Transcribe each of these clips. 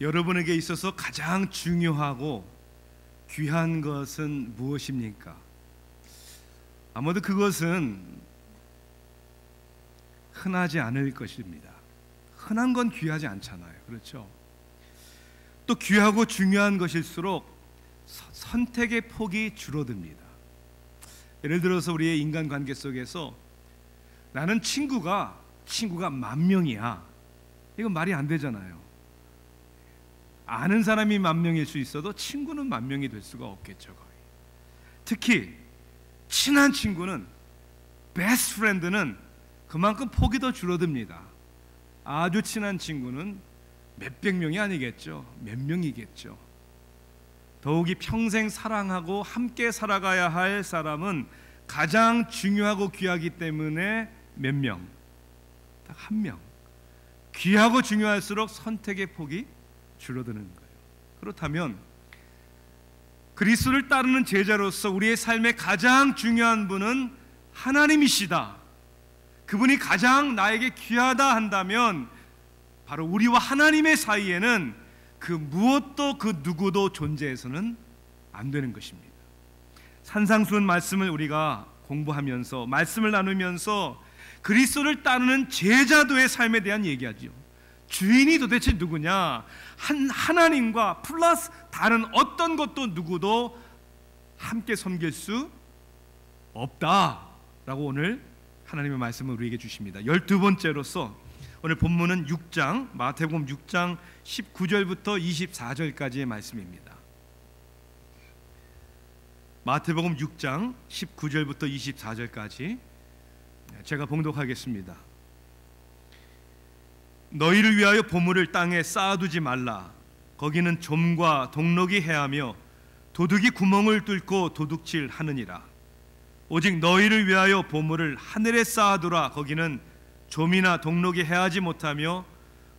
여러분에게 있어서 가장 중요하고 귀한 것은 무엇입니까? 아마도 그것은 흔하지 않을 것입니다. 흔한 건 귀하지 않잖아요. 그렇죠? 또 귀하고 중요한 것일수록 선택의 폭이 줄어듭니다. 예를 들어서 우리의 인간관계 속에서 나는 친구가 10,000명이야. 이건 말이 안 되잖아요. 아는 사람이 10,000명일 수 있어도 친구는 10,000명이 될 수가 없겠죠. 거의. 특히 친한 친구는, 베스트 프렌드는 그만큼 폭이 더 줄어듭니다. 아주 친한 친구는 몇백 명이 아니겠죠. 몇 명이겠죠. 더욱이 평생 사랑하고 함께 살아가야 할 사람은 가장 중요하고 귀하기 때문에 몇 명? 딱 한 명. 귀하고 중요할수록 선택의 폭이 줄어드는 거예요. 그렇다면 그리스도를 따르는 제자로서 우리의 삶의 가장 중요한 분은 하나님이시다. 그분이 가장 나에게 귀하다 한다면 바로 우리와 하나님의 사이에는 그 무엇도 그 누구도 존재해서는 안 되는 것입니다. 산상수훈 말씀을 우리가 공부하면서 말씀을 나누면서 그리스도를 따르는 제자도의 삶에 대한 얘기하죠. 주인이 도대체 누구냐? 하나님과 플러스 다른 어떤 것도 누구도 함께 섬길 수 없다라고 오늘 하나님의 말씀을 우리에게 주십니다. 12번째로서 오늘 본문은 6장 마태복음 6장 19절부터 24절까지의 말씀입니다. 마태복음 6장 19절부터 24절까지 제가 봉독하겠습니다. 너희를 위하여 보물을 땅에 쌓아두지 말라. 거기는 좀과 동록이 해하며 도둑이 구멍을 뚫고 도둑질 하느니라. 오직 너희를 위하여 보물을 하늘에 쌓아두라. 거기는 좀이나 동록이 해하지 못하며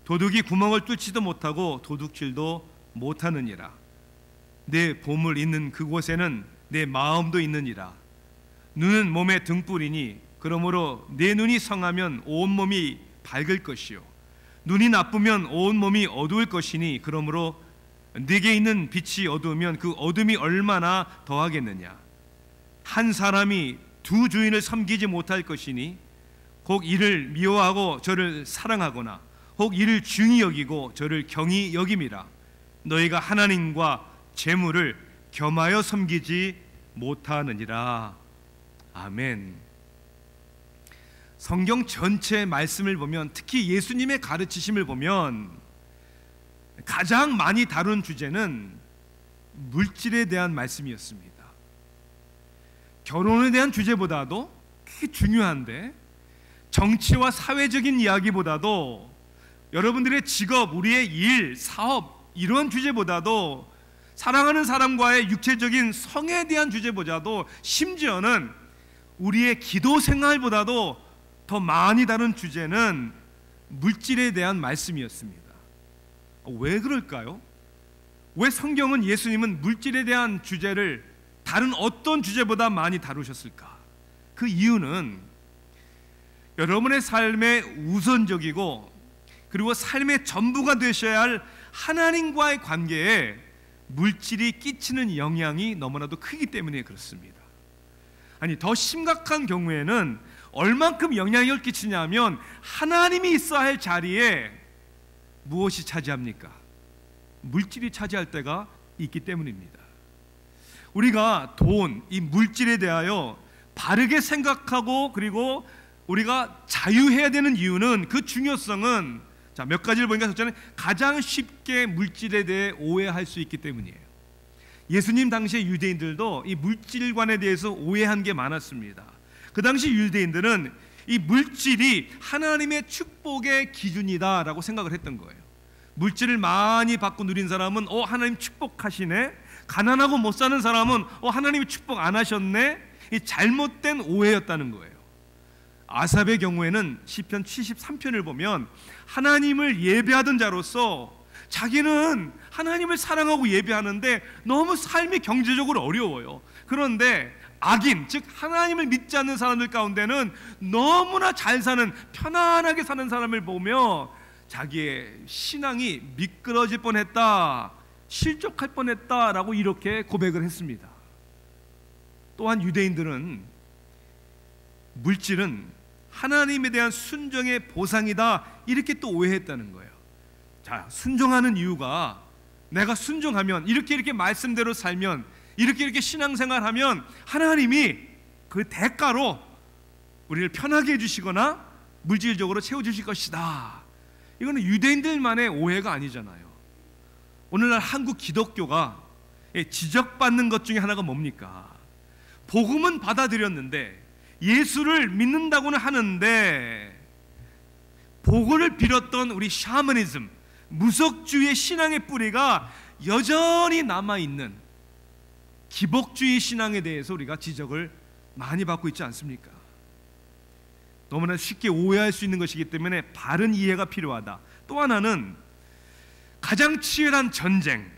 도둑이 구멍을 뚫지도 못하고 도둑질도 못하느니라. 내 보물 있는 그곳에는 내 마음도 있느니라. 눈은 몸의 등불이니 그러므로 내 눈이 성하면 온 몸이 밝을 것이요 눈이 나쁘면 온 몸이 어두울 것이니 그러므로 네게 있는 빛이 어두우면 그 어둠이 얼마나 더하겠느냐. 한 사람이 두 주인을 섬기지 못할 것이니 혹 이를 미워하고 저를 사랑하거나 혹 이를 중히 여기고 저를 경히 여김이라. 너희가 하나님과 재물을 겸하여 섬기지 못하느니라. 아멘. 성경 전체 말씀을 보면, 특히 예수님의 가르치심을 보면 가장 많이 다룬 주제는 물질에 대한 말씀이었습니다. 결혼에 대한 주제보다도 그게 중요한데, 정치와 사회적인 이야기보다도 여러분들의 직업, 우리의 일, 사업 이런 주제보다도 사랑하는 사람과의 육체적인 성에 대한 주제보다도 심지어는 우리의 기도 생활보다도 더 많이 다룬 주제는 물질에 대한 말씀이었습니다. 왜 그럴까요? 왜 성경은 예수님은 물질에 대한 주제를 다른 어떤 주제보다 많이 다루셨을까? 그 이유는 여러분의 삶의 우선적이고 그리고 삶의 전부가 되셔야 할 하나님과의 관계에 물질이 끼치는 영향이 너무나도 크기 때문에 그렇습니다. 아니, 더 심각한 경우에는 얼만큼 영향을 끼치냐면 하나님이 있어야 할 자리에 무엇이 차지합니까? 물질이 차지할 때가 있기 때문입니다. 우리가 돈, 이 물질에 대하여 바르게 생각하고 그리고 우리가 자유해야 되는 이유는, 그 중요성은 몇 가지를 보니까 첫째는 가장 쉽게 물질에 대해 오해할 수 있기 때문이에요. 예수님 당시의 유대인들도 이 물질관에 대해서 오해한 게 많았습니다. 그 당시 유대인들은 이 물질이 하나님의 축복의 기준이다라고 생각을 했던 거예요. 물질을 많이 받고 누린 사람은 하나님 축복하시네. 가난하고 못 사는 사람은 하나님이 축복 안 하셨네. 이 잘못된 오해였다는 거예요. 아삽의 경우에는 시편 73편을 보면 하나님을 예배하던 자로서 자기는 하나님을 사랑하고 예배하는데 너무 삶이 경제적으로 어려워요. 그런데 악인, 즉 하나님을 믿지 않는 사람들 가운데는 너무나 잘 사는, 편안하게 사는 사람을 보며 자기의 신앙이 미끄러질 뻔했다, 실족할 뻔했다라고 이렇게 고백을 했습니다. 또한 유대인들은 물질은 하나님에 대한 순종의 보상이다, 이렇게 또 오해했다는 거예요. 자, 순종하는 이유가 내가 순종하면, 이렇게 말씀대로 살면, 이렇게 신앙생활하면 하나님이 그 대가로 우리를 편하게 해주시거나 물질적으로 채워주실 것이다. 이거는 유대인들만의 오해가 아니잖아요. 오늘날 한국 기독교가 지적받는 것 중에 하나가 뭡니까? 복음은 받아들였는데, 예수를 믿는다고는 하는데, 복음을 빌었던 우리 샤머니즘, 무속주의 신앙의 뿌리가 여전히 남아있는 기복주의 신앙에 대해서 우리가 지적을 많이 받고 있지 않습니까? 너무나 쉽게 오해할 수 있는 것이기 때문에 바른 이해가 필요하다. 또 하나는 가장 치열한 전쟁,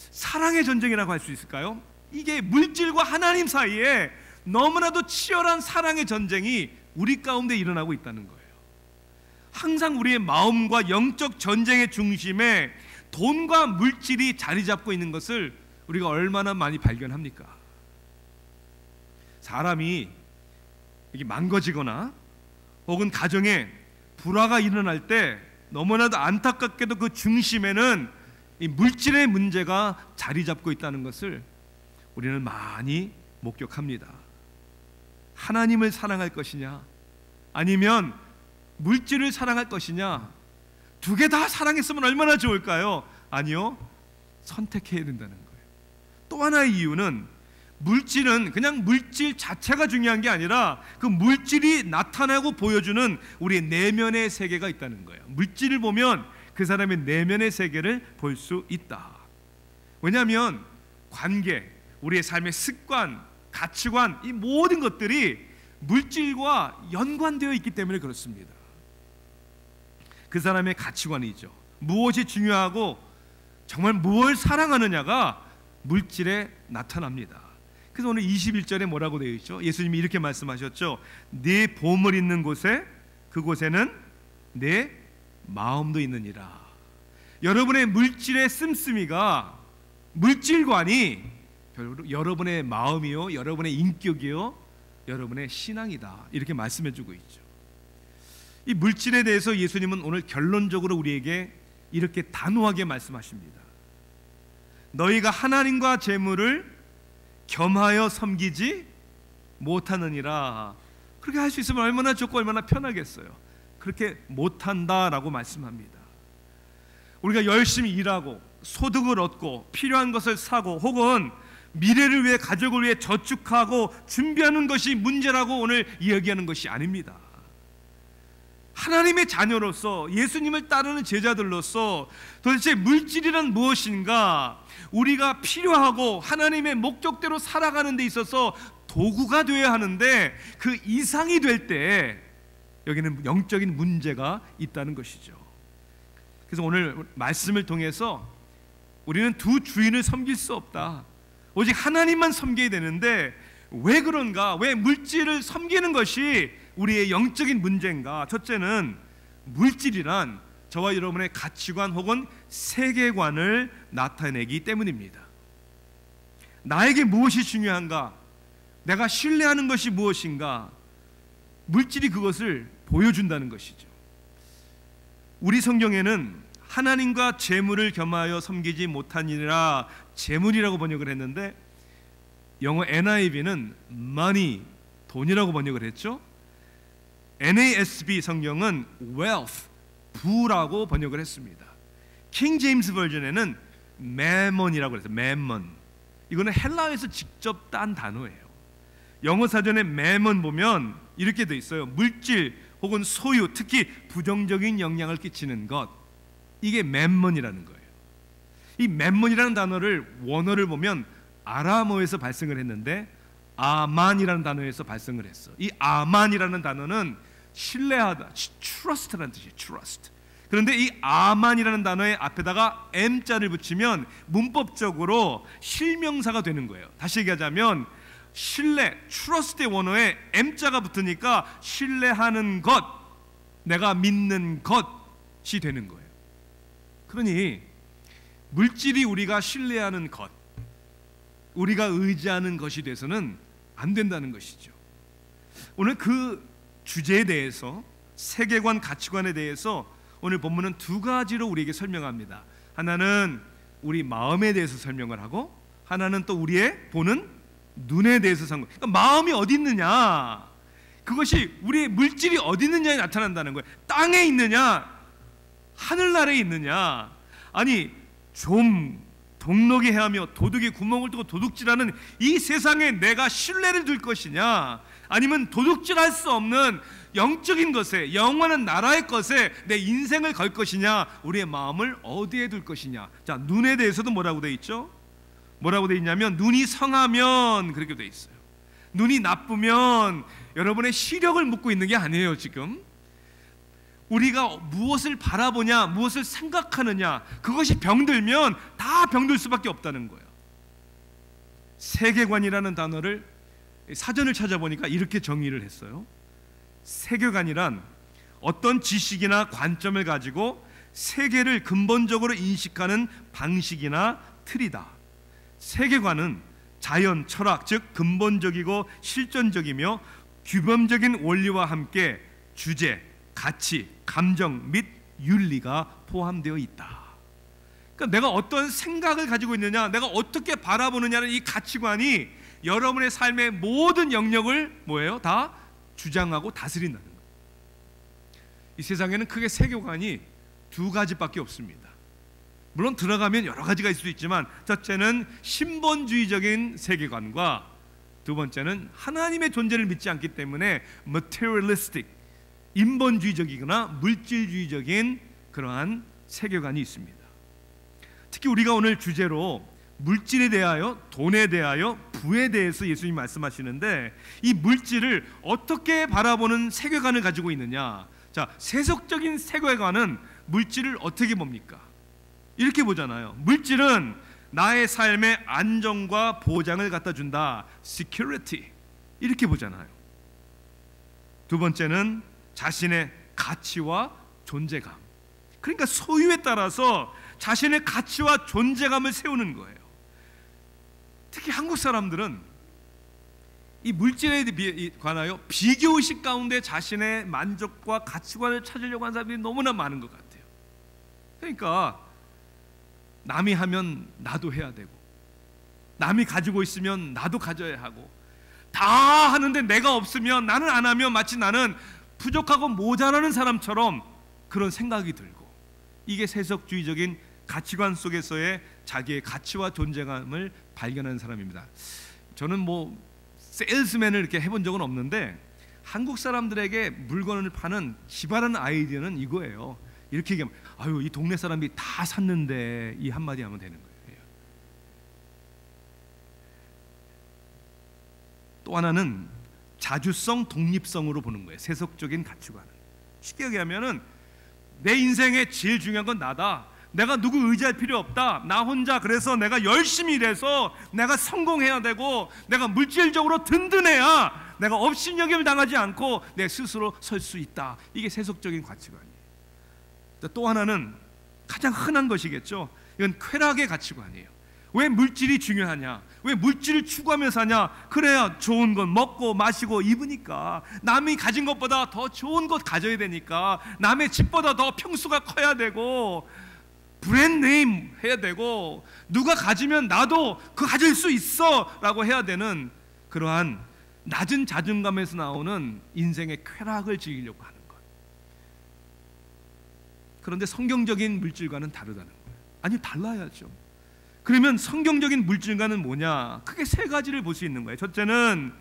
사랑의 전쟁이라고 할 수 있을까요? 이게 물질과 하나님 사이에 너무나도 치열한 사랑의 전쟁이 우리 가운데 일어나고 있다는 거예요. 항상 우리의 마음과 영적 전쟁의 중심에 돈과 물질이 자리 잡고 있는 것을 우리가 얼마나 많이 발견합니까? 사람이 이게 망가지거나 혹은 가정에 불화가 일어날 때 너무나도 안타깝게도 그 중심에는 이 물질의 문제가 자리 잡고 있다는 것을 우리는 많이 목격합니다. 하나님을 사랑할 것이냐, 아니면 물질을 사랑할 것이냐, 두 개 다 사랑했으면 얼마나 좋을까요? 아니요, 선택해야 된다는 거예요. 또 하나의 이유는 물질은 그냥 물질 자체가 중요한 게 아니라 그 물질이 나타나고 보여주는 우리의 내면의 세계가 있다는 거예요. 물질을 보면 그 사람의 내면의 세계를 볼 수 있다. 왜냐하면 관계, 우리의 삶의 습관, 가치관, 이 모든 것들이 물질과 연관되어 있기 때문에 그렇습니다. 그 사람의 가치관이죠. 무엇이 중요하고 정말 무엇을 사랑하느냐가 물질에 나타납니다. 그래서 오늘 21절에 뭐라고 되어 있죠? 예수님이 이렇게 말씀하셨죠. 네 보물 있는 곳에, 그곳에는 내 마음도 있느니라. 여러분의 물질의 씀씀이가, 물질관이 결국 여러분의 마음이요, 여러분의 인격이요, 여러분의 신앙이다, 이렇게 말씀해주고 있죠. 이 물질에 대해서 예수님은 오늘 결론적으로 우리에게 이렇게 단호하게 말씀하십니다. 너희가 하나님과 재물을 겸하여 섬기지 못하느니라. 그렇게 할 수 있으면 얼마나 좋고 얼마나 편하겠어요. 그렇게 못한다라고 말씀합니다. 우리가 열심히 일하고 소득을 얻고 필요한 것을 사고 혹은 미래를 위해, 가족을 위해 저축하고 준비하는 것이 문제라고 오늘 이야기하는 것이 아닙니다. 하나님의 자녀로서, 예수님을 따르는 제자들로서 도대체 물질이란 무엇인가, 우리가 필요하고 하나님의 목적대로 살아가는 데 있어서 도구가 되어야 하는데 그 이상이 될 때 여기는 영적인 문제가 있다는 것이죠. 그래서 오늘 말씀을 통해서 우리는 두 주인을 섬길 수 없다, 오직 하나님만 섬겨야 되는데 왜 그런가, 왜 물질을 섬기는 것이 우리의 영적인 문제인가? 첫째는 물질이란 저와 여러분의 가치관 혹은 세계관을 나타내기 때문입니다. 나에게 무엇이 중요한가, 내가 신뢰하는 것이 무엇인가, 물질이 그것을 보여준다는 것이죠. 우리 성경에는 하나님과 재물을 겸하여 섬기지 못하니라, 재물이라고 번역을 했는데 영어 NIV는 money, 돈이라고 번역을 했죠. NASB 성경은 wealth, 부라고 번역을 했습니다. 킹 제임스 버전에는 mammon이라고 했어요. mammon. 이거는 헬라어에서 직접 딴 단어예요. 영어 사전에 mammon 보면 이렇게 돼 있어요. 물질 혹은 소유, 특히 부정적인 영향을 끼치는 것, 이게 mammon이라는 거예요. 이 mammon이라는 단어를 원어를 보면 아람어에서 발생을 했는데 아만이라는 단어에서 발생을 했어. 이 아만이라는 단어는 신뢰하다, trust라는 뜻이에요. trust. 그런데 이 아만이라는 단어의 앞에다가 m자를 붙이면 문법적으로 실명사가 되는 거예요. 다시 얘기하자면 신뢰, trust의 원어에 m자가 붙으니까 신뢰하는 것, 내가 믿는 것, 것이 되는 거예요. 그러니 물질이 우리가 신뢰하는 것, 우리가 의지하는 것이 돼서는 안 된다는 것이죠. 오늘 그 주제에 대해서, 세계관, 가치관에 대해서 오늘 본문은 두 가지로 우리에게 설명합니다. 하나는 우리 마음에 대해서 설명을 하고, 하나는 또 우리의 보는 눈에 대해서 설명. 그러니까 마음이 어디 있느냐, 그것이 우리의 물질이 어디 있느냐에 나타난다는 거예요. 땅에 있느냐, 하늘나라에 있느냐. 아니, 좀 동록이 헤하며 도둑이 구멍을 뚫고 도둑질하는 이 세상에 내가 신뢰를 둘 것이냐, 아니면 도둑질할 수 없는 영적인 것에, 영원한 나라의 것에 내 인생을 걸 것이냐, 우리의 마음을 어디에 둘 것이냐. 자, 눈에 대해서도 뭐라고 돼 있죠? 뭐라고 돼 있냐면, 눈이 성하면, 그렇게 돼 있어요. 눈이 나쁘면 여러분의 시력을 묻고 있는 게 아니에요. 지금 우리가 무엇을 바라보냐, 무엇을 생각하느냐, 그것이 병들면 다 병들 수밖에 없다는 거예요. 세계관이라는 단어를 사전을 찾아보니까 이렇게 정의를 했어요. 세계관이란 어떤 지식이나 관점을 가지고 세계를 근본적으로 인식하는 방식이나 틀이다. 세계관은 자연, 철학, 즉 근본적이고 실존적이며 규범적인 원리와 함께 주제, 가치, 감정 및 윤리가 포함되어 있다. 그러니까 내가 어떤 생각을 가지고 있느냐, 내가 어떻게 바라보느냐는 이 가치관이 여러분의 삶의 모든 영역을 뭐예요? 다 주장하고 다스린다는 거예요. 이 세상에는 크게 세계관이 두 가지밖에 없습니다. 물론 들어가면 여러 가지가 있을 수 있지만, 첫째는 신본주의적인 세계관과 두 번째는 하나님의 존재를 믿지 않기 때문에 materialistic, 인본주의적이거나 물질주의적인 그러한 세계관이 있습니다. 특히 우리가 오늘 주제로 물질에 대하여, 돈에 대하여, 부에 대해서 예수님이 말씀하시는데, 이 물질을 어떻게 바라보는 세계관을 가지고 있느냐. 자, 세속적인 세계관은 물질을 어떻게 봅니까? 이렇게 보잖아요. 물질은 나의 삶의 안정과 보장을 갖다 준다, security, 이렇게 보잖아요. 두 번째는 자신의 가치와 존재감. 그러니까 소유에 따라서 자신의 가치와 존재감을 세우는 거예요. 특히 한국 사람들은 이 물질에 관하여 비교의식 가운데 자신의 만족과 가치관을 찾으려고 하는 사람들이 너무나 많은 것 같아요. 그러니까 남이 하면 나도 해야 되고, 남이 가지고 있으면 나도 가져야 하고, 다 하는데 내가 없으면, 나는 안 하면 마치 나는 부족하고 모자라는 사람처럼 그런 생각이 들고, 이게 세속주의적인 가치관 속에서의 자기의 가치와 존재감을 발견하는 사람입니다. 저는 뭐 세일스맨을 이렇게 해본 적은 없는데, 한국 사람들에게 물건을 파는 기발한 아이디어는 이거예요. 이렇게 얘기하면, 아유, 이 동네 사람이 다 샀는데, 이 한마디 하면 되는 거예요. 또 하나는 자주성, 독립성으로 보는 거예요. 세속적인 가치관은. 쉽게 얘기하면은 내 인생에 제일 중요한 건 나다. 내가 누구 의지할 필요 없다. 나 혼자, 그래서 내가 열심히 일해서 내가 성공해야 되고, 내가 물질적으로 든든해야 내가 업신여김을 당하지 않고 내 스스로 설 수 있다. 이게 세속적인 가치관이에요. 또 하나는 가장 흔한 것이겠죠. 이건 쾌락의 가치관이에요. 왜 물질이 중요하냐? 왜 물질을 추구하며 사냐? 그래야 좋은 것 먹고 마시고 입으니까, 남이 가진 것보다 더 좋은 것 가져야 되니까, 남의 집보다 더 평수가 커야 되고, 브랜드네임 해야 되고, 누가 가지면 나도 그거 가질 수 있어 라고 해야 되는 그러한 낮은 자존감에서 나오는 인생의 쾌락을 즐기려고 하는 것. 그런데 성경적인 물질과는 다르다는 거예요. 아니, 달라야죠. 그러면 성경적인 물질과는 뭐냐? 크게 세 가지를 볼 수 있는 거예요. 첫째는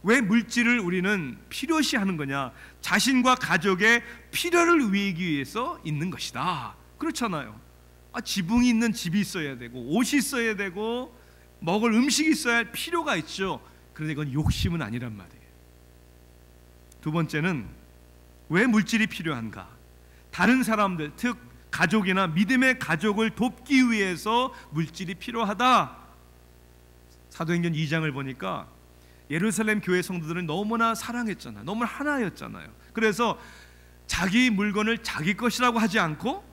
왜 물질을 우리는 필요시 하는 거냐? 자신과 가족의 필요를 누리기 위해서 있는 것이다. 그렇잖아요. 지붕이 있는 집이 있어야 되고, 옷이 있어야 되고, 먹을 음식이 있어야 할 필요가 있죠. 그런데 이건 욕심은 아니란 말이에요. 두 번째는 왜 물질이 필요한가? 다른 사람들, 즉 가족이나 믿음의 가족을 돕기 위해서 물질이 필요하다. 사도행전 2장을 보니까 예루살렘 교회 성도들은 너무나 사랑했잖아요. 너무 하나였잖아요. 그래서 자기 물건을 자기 것이라고 하지 않고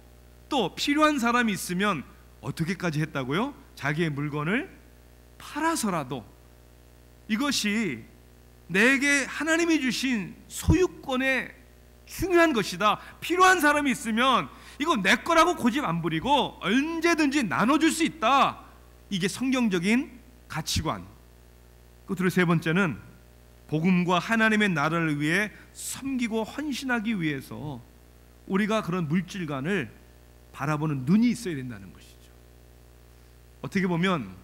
또 필요한 사람이 있으면 어떻게까지 했다고요? 자기의 물건을 팔아서라도 이것이 내게 하나님이 주신 소유권의 중요한 것이다. 필요한 사람이 있으면 이거 내 거라고 고집 안 부리고 언제든지 나눠줄 수 있다. 이게 성경적인 가치관. 끝으로 세 번째는 복음과 하나님의 나라를 위해 섬기고 헌신하기 위해서 우리가 그런 물질관을 바라보는 눈이 있어야 된다는 것이죠. 어떻게 보면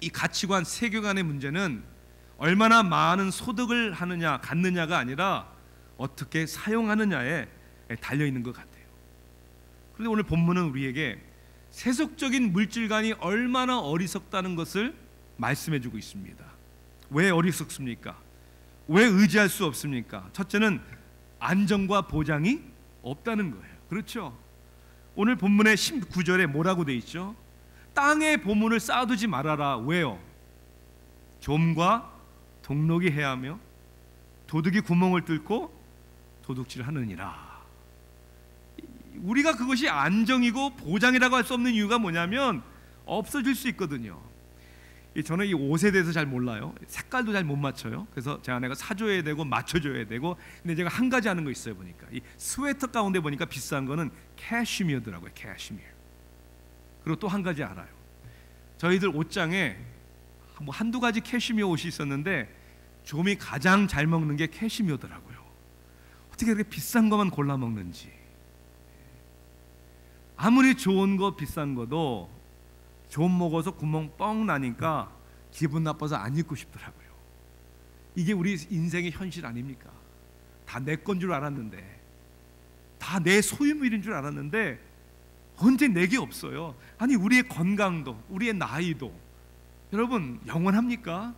이 가치관, 세계관의 문제는 얼마나 많은 소득을 하느냐, 갖느냐가 아니라 어떻게 사용하느냐에 달려있는 것 같아요. 그런데 오늘 본문은 우리에게 세속적인 물질관이 얼마나 어리석다는 것을 말씀해주고 있습니다. 왜 어리석습니까? 왜 의지할 수 없습니까? 첫째는 안정과 보장이 없다는 거예요. 그렇죠? 오늘 본문의 19절에 뭐라고 돼 있죠? 땅에 보물을 쌓아두지 말아라. 왜요? 좀과 동록이 해하며 도둑이 구멍을 뚫고 도둑질하느니라. 우리가 그것이 안정이고 보장이라고 할 수 없는 이유가 뭐냐면 없어질 수 있거든요. 저는 이 옷에 대해서 잘 몰라요. 색깔도 잘 못 맞춰요. 그래서 제 아내가 사줘야 되고 맞춰줘야 되고. 근데 제가 한 가지 아는 거 있어요. 보니까 이 스웨터 가운데 보니까 비싼 거는 캐시미어더라고요. 캐시미어. 그리고 또 한 가지 알아요. 저희들 옷장에 뭐 한두 가지 캐시미어 옷이 있었는데 좀이 가장 잘 먹는 게 캐시미어더라고요. 어떻게 그렇게 비싼 것만 골라 먹는지. 아무리 좋은 거 비싼 거도 좀 먹어서 구멍 뻥 나니까 기분 나빠서 안 입고 싶더라고요. 이게 우리 인생의 현실 아닙니까? 다 내 건 줄 알았는데, 다 내 소유물인 줄 알았는데 언제 내게 없어요. 아니 우리의 건강도, 우리의 나이도 여러분 영원합니까?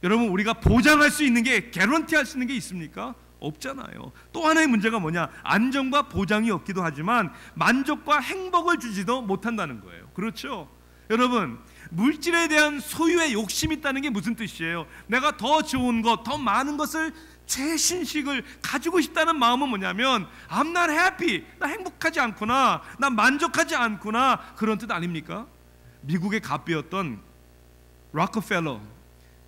여러분 우리가 보장할 수 있는 게, 개런티할 수 있는 게 있습니까? 없잖아요. 또 하나의 문제가 뭐냐? 안정과 보장이 없기도 하지만 만족과 행복을 주지도 못한다는 거예요. 그렇죠? 여러분 물질에 대한 소유의 욕심이 있다는 게 무슨 뜻이에요? 내가 더 좋은 것, 더 많은 것을, 최신식을 가지고 싶다는 마음은 뭐냐면 I'm not happy, 나 행복하지 않구나, 나 만족하지 않구나, 그런 뜻 아닙니까? 미국의 갑부였던 록펠러,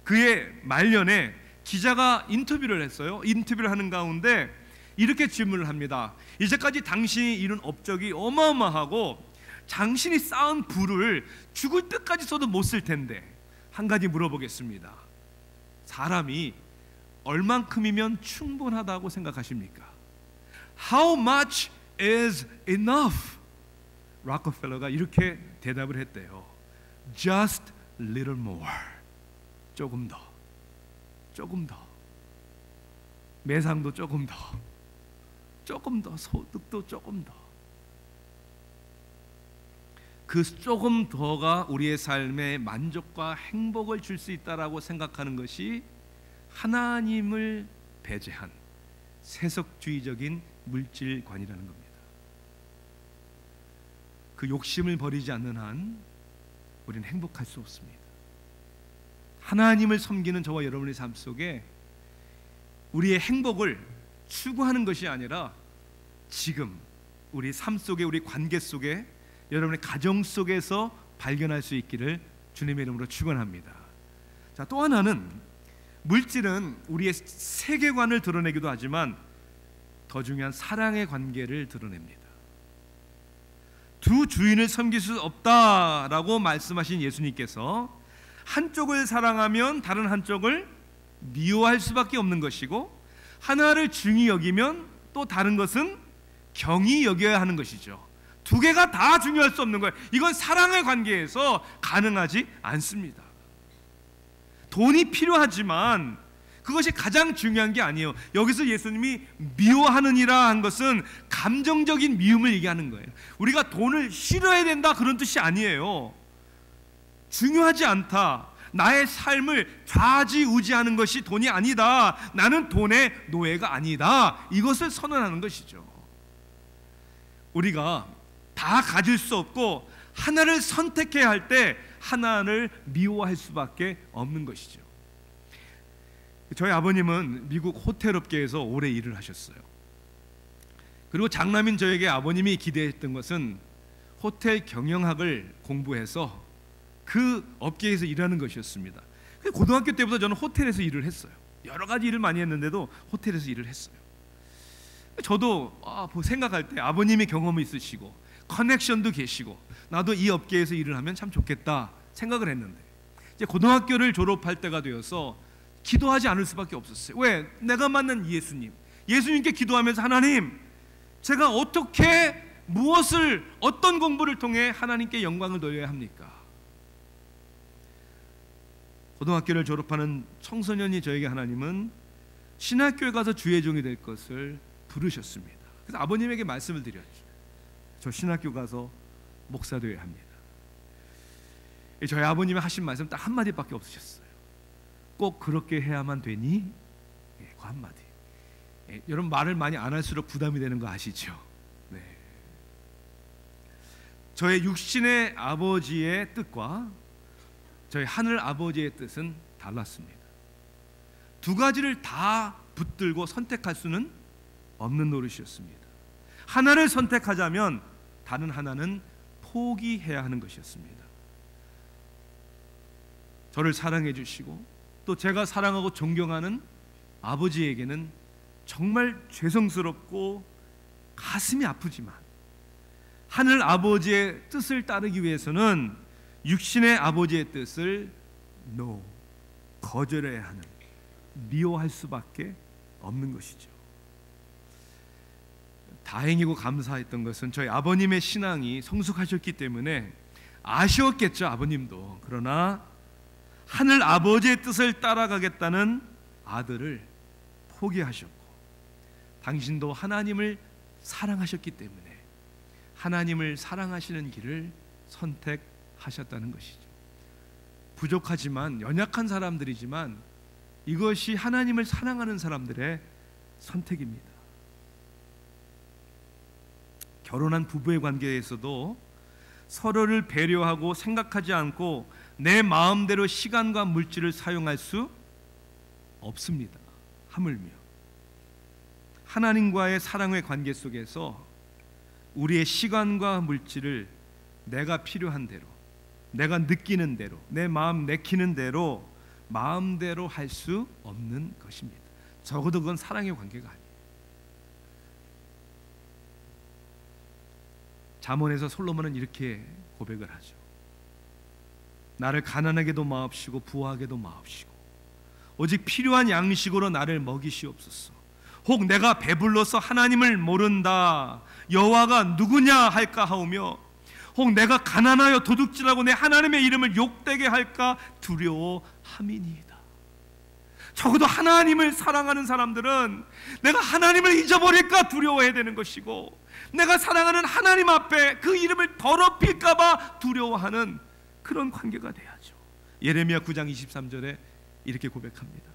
그의 말년에 기자가 인터뷰를 했어요. 인터뷰를 하는 가운데 이렇게 질문을 합니다. 이제까지 당신이 이룬 업적이 어마어마하고 당신이 쌓은 부를 죽을 때까지 써도 못 쓸 텐데 한 가지 물어보겠습니다. 사람이 얼만큼이면 충분하다고 생각하십니까? How much is enough? 록펠러가 이렇게 대답을 했대요. Just little more. 조금 더, 조금 더, 매상도 조금 더, 조금 더, 소득도 조금 더. 그 조금 더가 우리의 삶에 만족과 행복을 줄 수 있다라고 생각하는 것이 하나님을 배제한 세속주의적인 물질관이라는 겁니다. 그 욕심을 버리지 않는 한 우리는 행복할 수 없습니다. 하나님을 섬기는 저와 여러분의 삶 속에 우리의 행복을 추구하는 것이 아니라 지금 우리 삶 속에, 우리 관계 속에, 여러분의 가정 속에서 발견할 수 있기를 주님의 이름으로 축원합니다. 자, 또 하나는 물질은 우리의 세계관을 드러내기도 하지만 더 중요한 사랑의 관계를 드러냅니다. 두 주인을 섬길 수 없다라고 말씀하신 예수님께서 한쪽을 사랑하면 다른 한쪽을 미워할 수밖에 없는 것이고, 하나를 중히 여기면 또 다른 것은 경히 여겨야 하는 것이죠. 두 개가 다 중요할 수 없는 거예요. 이건 사랑의 관계에서 가능하지 않습니다. 돈이 필요하지만 그것이 가장 중요한 게 아니에요. 여기서 예수님이 미워하느니라 한 것은 감정적인 미움을 얘기하는 거예요. 우리가 돈을 싫어해야 된다 그런 뜻이 아니에요. 중요하지 않다, 나의 삶을 좌지우지하는 것이 돈이 아니다, 나는 돈의 노예가 아니다, 이것을 선언하는 것이죠. 우리가 다 가질 수 없고 하나를 선택해야 할 때 하나를 미워할 수밖에 없는 것이죠. 저희 아버님은 미국 호텔업계에서 오래 일을 하셨어요. 그리고 장남인 저에게 아버님이 기대했던 것은 호텔 경영학을 공부해서 그 업계에서 일하는 것이었습니다. 고등학교 때부터 저는 호텔에서 일을 했어요. 여러 가지 일을 많이 했는데도 호텔에서 일을 했어요. 저도 생각할 때 아버님의 경험이 있으시고 커넥션도 계시고 나도 이 업계에서 일을 하면 참 좋겠다 생각을 했는데, 이제 고등학교를 졸업할 때가 되어서 기도하지 않을 수밖에 없었어요. 왜? 내가 만난 예수님께 기도하면서 하나님, 제가 어떻게 무엇을 어떤 공부를 통해 하나님께 영광을 돌려야 합니까? 고등학교를 졸업하는 청소년이 저에게 하나님은 신학교에 가서 주의 종이 될 것을 부르셨습니다. 그래서 아버님에게 말씀을 드렸죠. 저 신학교 가서 목사 되어야 합니다. 저희 아버님이 하신 말씀 딱 한마디밖에 없으셨어요. 꼭 그렇게 해야만 되니? 그 한마디. 여러분, 말을 많이 안 할수록 부담이 되는 거 아시죠? 네. 저의 육신의 아버지의 뜻과 저희 하늘 아버지의 뜻은 달랐습니다. 두 가지를 다 붙들고 선택할 수는 없는 노릇이었습니다. 하나를 선택하자면 다른 하나는 포기해야 하는 것이었습니다. 저를 사랑해 주시고 또 제가 사랑하고 존경하는 아버지에게는 정말 죄송스럽고 가슴이 아프지만 하늘 아버지의 뜻을 따르기 위해서는 육신의 아버지의 뜻을 거절해야 하는, 미워할 수밖에 없는 것이죠. 다행이고 감사했던 것은 저희 아버님의 신앙이 성숙하셨기 때문에 아쉬웠겠죠, 아버님도. 그러나 하늘 아버지의 뜻을 따라가겠다는 아들을 포기하셨고, 당신도 하나님을 사랑하셨기 때문에 하나님을 사랑하시는 길을 선택하셨다는 것이죠. 부족하지만, 연약한 사람들이지만 이것이 하나님을 사랑하는 사람들의 선택입니다. 결혼한 부부의 관계에서도 서로를 배려하고 생각하지 않고 내 마음대로 시간과 물질을 사용할 수 없습니다. 하물며 하나님과의 사랑의 관계 속에서 우리의 시간과 물질을 내가 필요한 대로, 내가 느끼는 대로, 내 마음 내키는 대로 마음대로 할 수 없는 것입니다. 적어도 그건 사랑의 관계가 아니에요. 잠언에서 솔로몬은 이렇게 고백을 하죠. 나를 가난하게도 마옵시고 부하게도 마옵시고 오직 필요한 양식으로 나를 먹이시옵소서. 혹 내가 배불러서 하나님을 모른다, 여호와가 누구냐 할까 하오며 혹 내가 가난하여 도둑질하고 내 하나님의 이름을 욕되게 할까 두려워함이니이다. 적어도 하나님을 사랑하는 사람들은 내가 하나님을 잊어버릴까 두려워해야 되는 것이고, 내가 사랑하는 하나님 앞에 그 이름을 더럽힐까 봐 두려워하는 그런 관계가 돼야죠. 예레미야 9장 23절에 이렇게 고백합니다.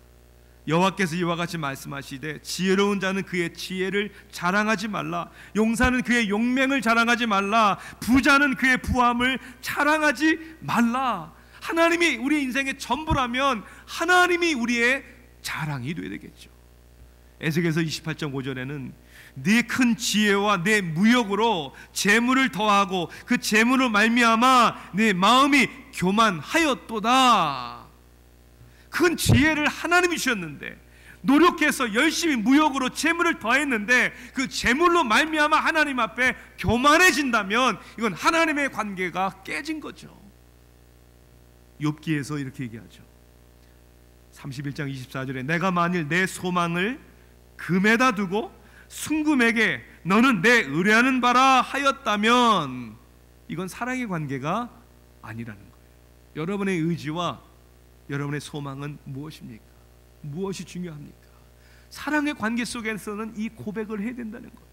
여호와께서 이와 같이 말씀하시되 지혜로운 자는 그의 지혜를 자랑하지 말라, 용사는 그의 용맹을 자랑하지 말라, 부자는 그의 부함을 자랑하지 말라. 하나님이 우리 인생의 전부라면 하나님이 우리의 자랑이 되어야 되겠죠. 에스겔서 28장 5절에는 네 큰 지혜와 내 무역으로 재물을 더하고 그 재물을 말미암아 내 마음이 교만하였도다. 큰 지혜를 하나님이 주셨는데, 노력해서 열심히 무역으로 재물을 더했는데 그 재물로 말미암아 하나님 앞에 교만해진다면 이건 하나님의 관계가 깨진 거죠. 욥기에서 이렇게 얘기하죠. 31장 24절에 내가 만일 내 소망을 금에다 두고 순금에게 너는 내 의뢰하는 바라 하였다면 이건 사랑의 관계가 아니라는 거예요. 여러분의 의지와 여러분의 소망은 무엇입니까? 무엇이 중요합니까? 사랑의 관계 속에서는 이 고백을 해야 된다는 거예요.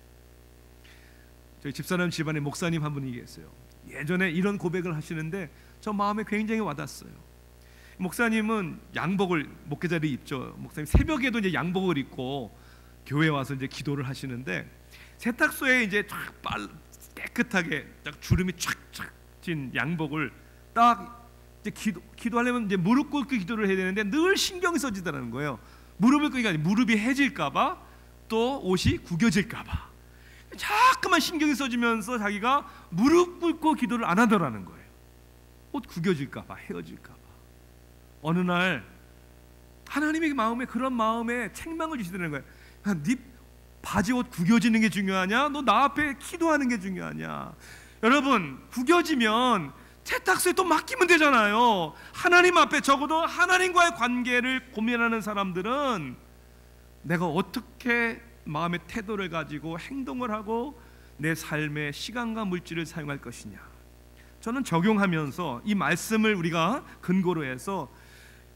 저희 집사람 집안에 목사님 한 분이 계세요. 예전에 이런 고백을 하시는데 저 마음에 굉장히 와닿았어요. 목사님은 양복을 목회자를 입죠. 목사님 새벽에도 이제 양복을 입고 교회 와서 이제 기도를 하시는데 세탁소에 이제 쫙 깨끗하게 딱 주름이 쫙쫙 진 양복을 딱 이제 기도하려면 이제 무릎 꿇고 기도를 해야 되는데 늘 신경이 써지더라는 거예요. 무릎을 꿇으니까 무릎이 해질까봐 또 옷이 구겨질까봐 자꾸만 신경이 써지면서 자기가 무릎 꿇고 기도를 안 하더라는 거예요. 옷 구겨질까 봐, 헤어질까 봐. 어느 날 하나님의 마음에 그런 마음에 책망을 주시더라는 거예요. 야, 네 바지 옷 구겨지는 게 중요하냐? 너 나 앞에 기도하는 게 중요하냐? 여러분, 구겨지면 세탁소에 또 맡기면 되잖아요. 하나님 앞에, 적어도 하나님과의 관계를 고민하는 사람들은 내가 어떻게 마음의 태도를 가지고 행동을 하고 내 삶의 시간과 물질을 사용할 것이냐. 저는 적용하면서 이 말씀을 우리가 근거로 해서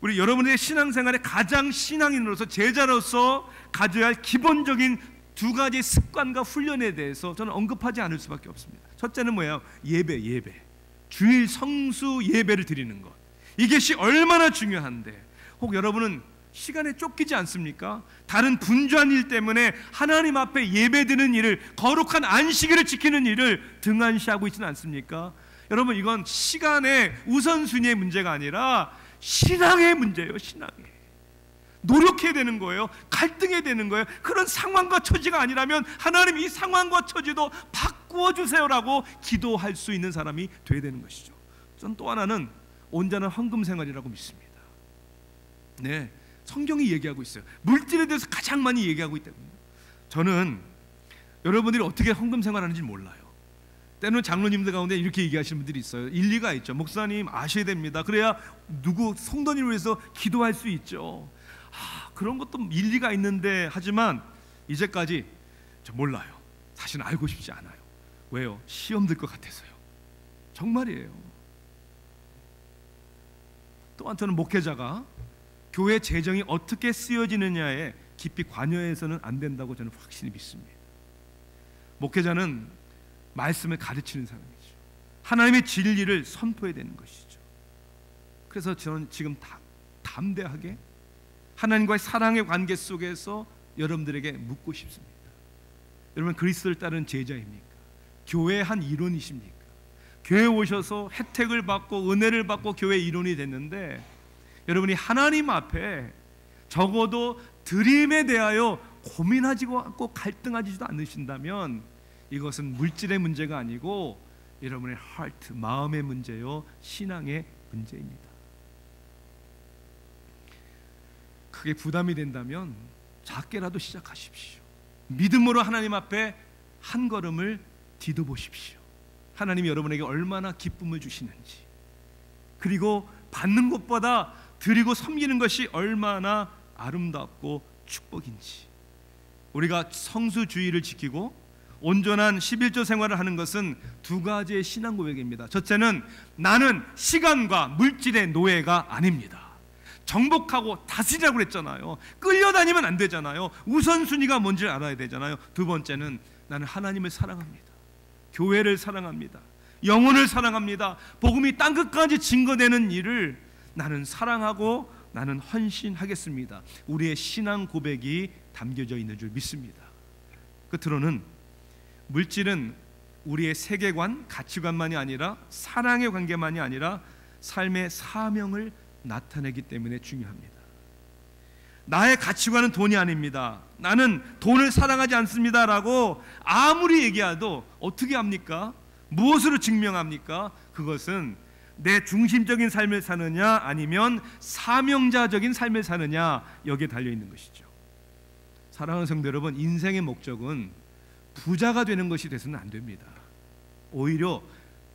우리 여러분의 신앙생활에 가장 신앙인으로서, 제자로서 가져야 할 기본적인 두 가지 습관과 훈련에 대해서 저는 언급하지 않을 수밖에 없습니다. 첫째는 뭐예요? 예배. 주일 성수 예배를 드리는 것. 이것이 얼마나 중요한데, 혹 여러분은 시간에 쫓기지 않습니까? 다른 분주한 일 때문에 하나님 앞에 예배드리는 일을, 거룩한 안식일을 지키는 일을 등한시하고 있지는 않습니까? 여러분, 이건 시간의 우선순위의 문제가 아니라 신앙의 문제예요. 신앙의 노력해야 되는 거예요. 갈등해야 되는 거예요. 그런 상황과 처지가 아니라면 하나님 이 상황과 처지도 바꾸어 주세요라고 기도할 수 있는 사람이 돼야 되는 것이죠. 전 또 하나는 온전한 헌금 생활이라고 믿습니다. 네, 성경이 얘기하고 있어요. 물질에 대해서 가장 많이 얘기하고 있기 때문에. 저는 여러분들이 어떻게 헌금 생활하는지 몰라요. 때로는 장로님들 가운데 이렇게 얘기하시는 분들이 있어요. 일리가 있죠. 목사님 아셔야 됩니다. 그래야 누구 성도님을 위해서 기도할 수 있죠. 그런 것도 일리가 있는데, 하지만 이제까지 저 몰라요. 사실은 알고 싶지 않아요. 왜요? 시험 들 것 같아서요. 정말이에요. 또한 저는 목회자가 교회 재정이 어떻게 쓰여지느냐에 깊이 관여해서는 안 된다고 저는 확실히 믿습니다. 목회자는 말씀을 가르치는 사람이죠. 하나님의 진리를 선포해야 되는 것이죠. 그래서 저는 지금 담대하게 하나님과의 사랑의 관계 속에서 여러분들에게 묻고 싶습니다. 여러분, 그리스도를 따르는 제자입니까? 교회의 한 일원이십니까? 교회에 오셔서 혜택을 받고 은혜를 받고 교회 일원이 됐는데, 여러분이 하나님 앞에 적어도 드림에 대하여 고민하지도 않고 갈등하지도 않으신다면 이것은 물질의 문제가 아니고 여러분의 하트, 마음의 문제요, 신앙의 문제입니다. 크게 부담이 된다면 작게라도 시작하십시오. 믿음으로 하나님 앞에 한 걸음을 디뎌보십시오. 하나님이 여러분에게 얼마나 기쁨을 주시는지, 그리고 받는 것보다 드리고 섬기는 것이 얼마나 아름답고 축복인지. 우리가 성수주의를 지키고 온전한 11조 생활을 하는 것은 두 가지의 신앙 고백입니다. 첫째는 나는 시간과 물질의 노예가 아닙니다. 정복하고 다스리라고 그랬잖아요. 끌려다니면 안 되잖아요. 우선순위가 뭔지를 알아야 되잖아요. 두 번째는 나는 하나님을 사랑합니다. 교회를 사랑합니다. 영혼을 사랑합니다. 복음이 땅끝까지 증거되는 일을 나는 사랑하고 나는 헌신하겠습니다. 우리의 신앙 고백이 담겨져 있는 줄 믿습니다. 끝으로는 물질은 우리의 세계관, 가치관만이 아니라 사랑의 관계만이 아니라 삶의 사명을 나타내기 때문에 중요합니다. 나의 가치관은 돈이 아닙니다. 나는 돈을 사랑하지 않습니다라고 아무리 얘기해도 어떻게 합니까? 무엇으로 증명합니까? 그것은 내 중심적인 삶을 사느냐 아니면 사명자적인 삶을 사느냐, 여기에 달려있는 것이죠. 사랑하는 성도 여러분, 인생의 목적은 부자가 되는 것이 돼서는 안 됩니다. 오히려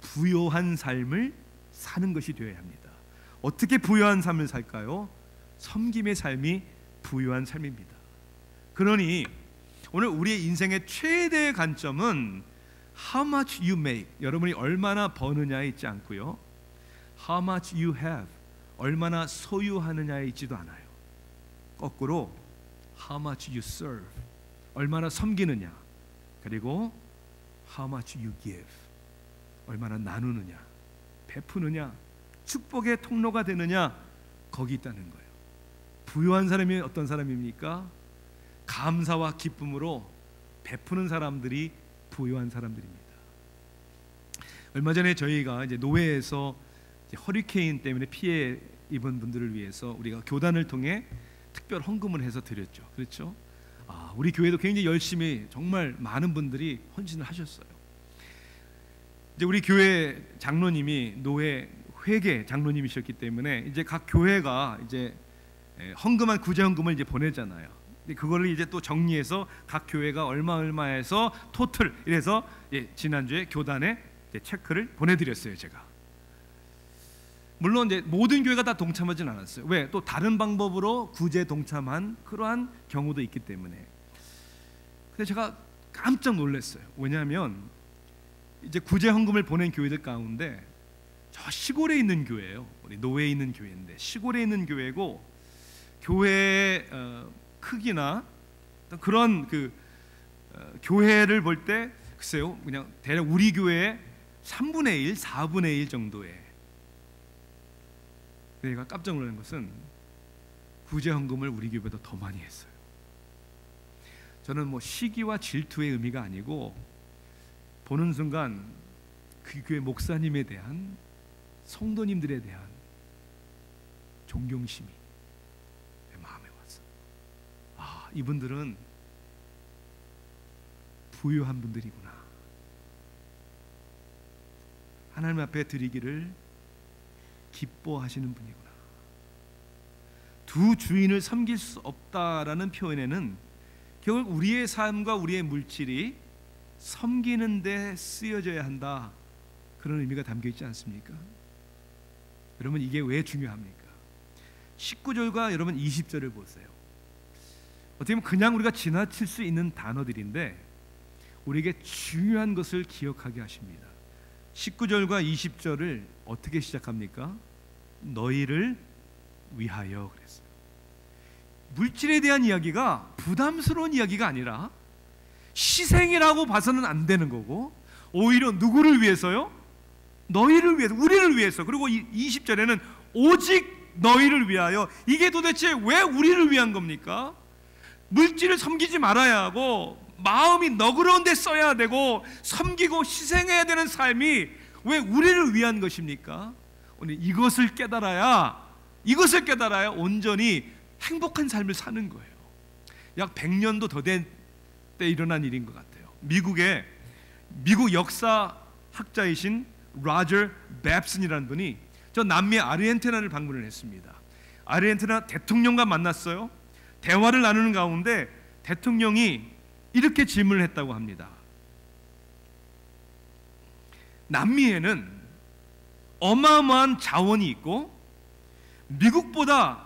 부요한 삶을 사는 것이 되어야 합니다. 어떻게 부유한 삶을 살까요? 섬김의 삶이 부유한 삶입니다. 그러니 오늘 우리의 인생의 최대의 관점은 How much you make, 여러분이 얼마나 버느냐에 있지 않고요, How much you have, 얼마나 소유하느냐에 있지도 않아요. 거꾸로 How much you serve, 얼마나 섬기느냐, 그리고 How much you give, 얼마나 나누느냐, 베푸느냐, 축복의 통로가 되느냐, 거기 있다는 거예요. 부유한 사람이 어떤 사람입니까? 감사와 기쁨으로 베푸는 사람들이 부유한 사람들입니다. 얼마 전에 저희가 이제 노회에서 이제 허리케인 때문에 피해 입은 분들을 위해서 우리가 교단을 통해 특별 헌금을 해서 드렸죠. 그렇죠? 우리 교회도 굉장히 열심히 정말 많은 분들이 헌신을 하셨어요. 이제 우리 교회 장로님이 노회 회계 장로님이셨기 때문에 이제 각 교회가 이제 헌금한 구제 헌금을 이제 보내잖아요. 근데 그거를 이제 또 정리해서 각 교회가 얼마해서 토틀 이래서 지난주에 교단에 체크를 보내드렸어요. 제가 물론 이제 모든 교회가 다 동참하진 않았어요. 왜? 또 다른 방법으로 구제 동참한 그러한 경우도 있기 때문에. 근데 제가 깜짝 놀랐어요. 왜냐하면 이제 구제 헌금을 보낸 교회들 가운데 저 시골에 있는 교회예요. 우리 노회에 있는 교회인데 시골에 있는 교회고 교회의 크기나 그런 교회를 볼 때 글쎄요, 그냥 대략 우리 교회의 3분의 1, 4분의 1 정도의. 내가 깜짝 놀란 것은 구제 헌금을 우리 교회보다 더 많이 했어요. 저는 뭐 시기와 질투의 의미가 아니고 보는 순간 그 교회 목사님에 대한 성도님들에 대한 존경심이 내 마음에 왔어요. 이분들은 부유한 분들이구나. 하나님 앞에 드리기를 기뻐하시는 분이구나. 두 주인을 섬길 수 없다라는 표현에는 결국 우리의 삶과 우리의 물질이 섬기는 데 쓰여져야 한다, 그런 의미가 담겨 있지 않습니까? 여러분, 이게 왜 중요합니까? 19절과 여러분 20절을 보세요. 어떻게 보면 그냥 우리가 지나칠 수 있는 단어들인데 우리에게 중요한 것을 기억하게 하십니다. 19절과 20절을 어떻게 시작합니까? 너희를 위하여 그랬어요. 물질에 대한 이야기가 부담스러운 이야기가 아니라 희생이라고 봐서는 안 되는 거고, 오히려 누구를 위해서요? 너희를 위해서, 우리를 위해서. 그리고 20절에는 오직 너희를 위하여. 이게 도대체 왜 우리를 위한 겁니까? 물질을 섬기지 말아야 하고 마음이 너그러운 데 써야 되고 섬기고 희생해야 되는 삶이 왜 우리를 위한 것입니까? 오늘 이것을 깨달아야 온전히 행복한 삶을 사는 거예요. 약 100년도 더 된 때 일어난 일인 것 같아요. 미국 역사학자이신 로저 뱁슨이라는 분이 저 남미 아르헨티나를 방문을 했습니다. 아르헨티나 대통령과 만났어요. 대화를 나누는 가운데 대통령이 이렇게 질문을 했다고 합니다. 남미에는 어마어마한 자원이 있고 미국보다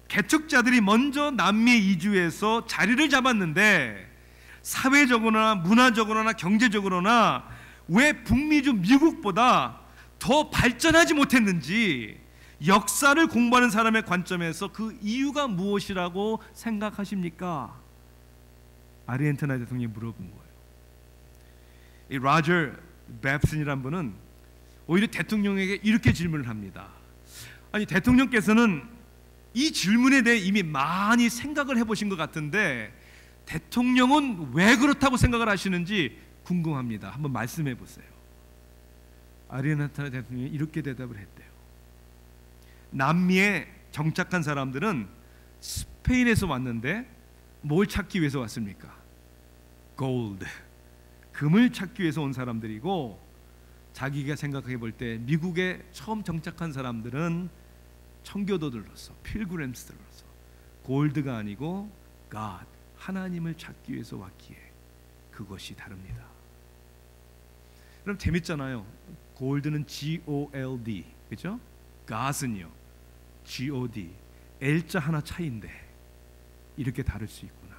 개척자들이 먼저 남미에 이주해서 자리를 잡았는데 사회적으로나 문화적으로나 경제적으로나 왜 북미주 미국보다 더 발전하지 못했는지 역사를 공부하는 사람의 관점에서 그 이유가 무엇이라고 생각하십니까? 아르헨티나 대통령이 물어본 거예요. 이 로저 뱁슨이란 분은 오히려 대통령에게 이렇게 질문을 합니다. 아니, 대통령께서는 이 질문에 대해 이미 많이 생각을 해보신 것 같은데 대통령은 왜 그렇다고 생각을 하시는지 궁금합니다. 한번 말씀해 보세요. 아르헨티나 대통령이 이렇게 대답을 했대요. 남미에 정착한 사람들은 스페인에서 왔는데 뭘 찾기 위해서 왔습니까? 골드, 금을 찾기 위해서 온 사람들이고, 자기가 생각해 볼 때 미국에 처음 정착한 사람들은 청교도들로서 필그림스들로서 골드가 아니고 God, 하나님을 찾기 위해서 왔기에 그것이 다릅니다. 그럼 재밌잖아요. 골드는 G-O-L-D, 그렇죠? God은요 G-O-D, L자 하나 차이인데 이렇게 다를 수 있구나.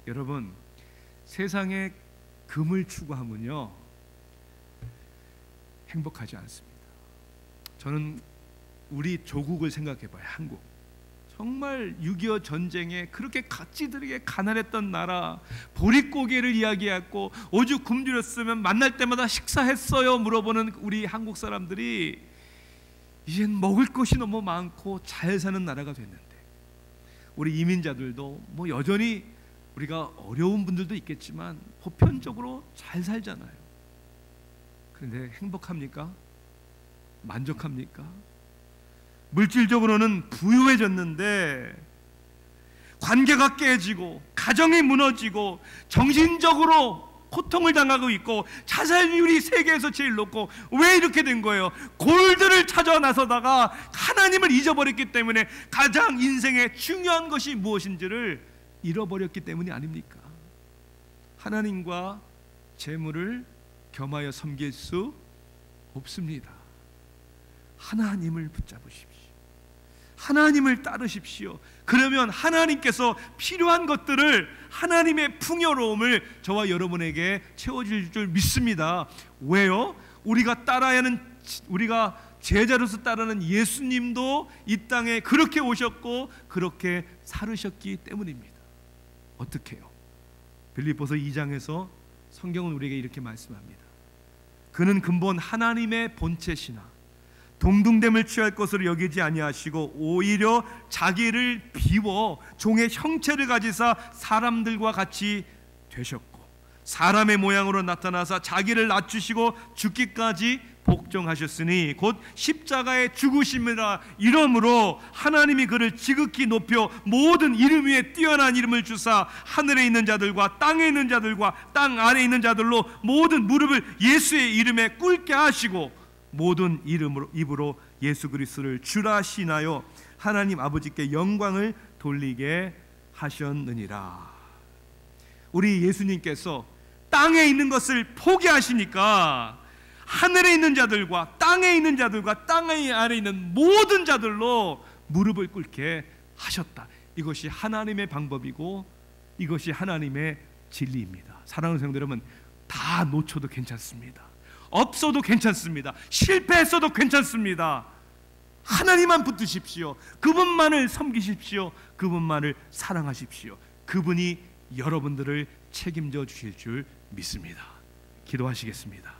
여러분, 세상에 금을 추구하면요 행복하지 않습니다. 저는 우리 조국을 생각해봐요. 한국, 정말 6.25 전쟁에 그렇게 가치들에게 가난했던 나라, 보릿고개를 이야기했고 오죽 굶주렸으면 만날 때마다 식사했어요 물어보는 우리 한국 사람들이 이젠 먹을 것이 너무 많고 잘 사는 나라가 됐는데, 우리 이민자들도 뭐 여전히 우리가 어려운 분들도 있겠지만 보편적으로 잘 살잖아요. 그런데 행복합니까? 만족합니까? 물질적으로는 부유해졌는데 관계가 깨지고 가정이 무너지고 정신적으로 고통을 당하고 있고 자살률이 세계에서 제일 높고, 왜 이렇게 된 거예요? 골드를 찾아 나서다가 하나님을 잊어버렸기 때문에 가장 인생의 중요한 것이 무엇인지를 잃어버렸기 때문이 아닙니까? 하나님과 재물을 겸하여 섬길 수 없습니다. 하나님을 붙잡으십시오. 하나님을 따르십시오. 그러면 하나님께서 필요한 것들을, 하나님의 풍요로움을 저와 여러분에게 채워줄 줄 믿습니다. 왜요? 우리가 제자로서 따르는 예수님도 이 땅에 그렇게 오셨고 그렇게 살으셨기 때문입니다. 어떻게 해요? 빌립보서 2장에서 성경은 우리에게 이렇게 말씀합니다. 그는 근본 하나님의 본체시나 동등됨을 취할 것으로 여기지 아니하시고 오히려 자기를 비워 종의 형체를 가지사 사람들과 같이 되셨고 사람의 모양으로 나타나사 자기를 낮추시고 죽기까지 복종하셨으니 곧 십자가의 죽으심이라. 이러므로 하나님이 그를 지극히 높여 모든 이름 위에 뛰어난 이름을 주사 하늘에 있는 자들과 땅에 있는 자들과 땅 아래에 있는 자들로 모든 무릎을 예수의 이름에 꿇게 하시고 모든 입으로 예수 그리스도를 주라 시인하여 하나님 아버지께 영광을 돌리게 하셨느니라. 우리 예수님께서 땅에 있는 것을 포기하시니까 하늘에 있는 자들과 땅에 있는 자들과 땅 아래에 있는 모든 자들로 무릎을 꿇게 하셨다. 이것이 하나님의 방법이고 이것이 하나님의 진리입니다. 사랑하는 성도 여러분, 다 놓쳐도 괜찮습니다. 없어도 괜찮습니다. 실패했어도 괜찮습니다. 하나님만 붙드십시오. 그분만을 섬기십시오. 그분만을 사랑하십시오. 그분이 여러분들을 책임져 주실 줄 믿습니다. 기도하시겠습니다.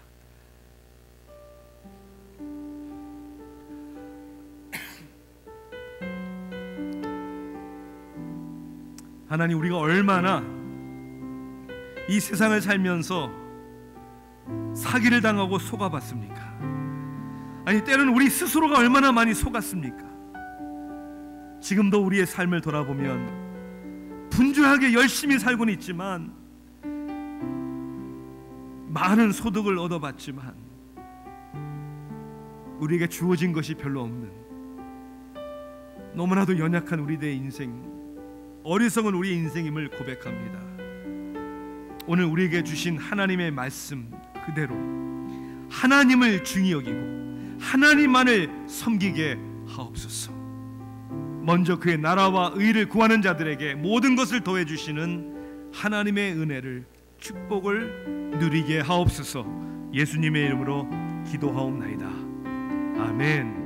하나님, 우리가 얼마나 이 세상을 살면서 사기를 당하고 속아봤습니까? 아니, 때로는 우리 스스로가 얼마나 많이 속았습니까? 지금도 우리의 삶을 돌아보면 분주하게 열심히 살고는 있지만, 많은 소득을 얻어봤지만 우리에게 주어진 것이 별로 없는, 너무나도 연약한 우리들의 인생, 어리석은 우리의 인생임을 고백합니다. 오늘 우리에게 주신 하나님의 말씀 그대로 하나님을 중히 여기고 하나님만을 섬기게 하옵소서. 먼저 그의 나라와 의를 구하는 자들에게 모든 것을 더해 주시는 하나님의 은혜를, 축복을 누리게 하옵소서. 예수님의 이름으로 기도하옵나이다. 아멘.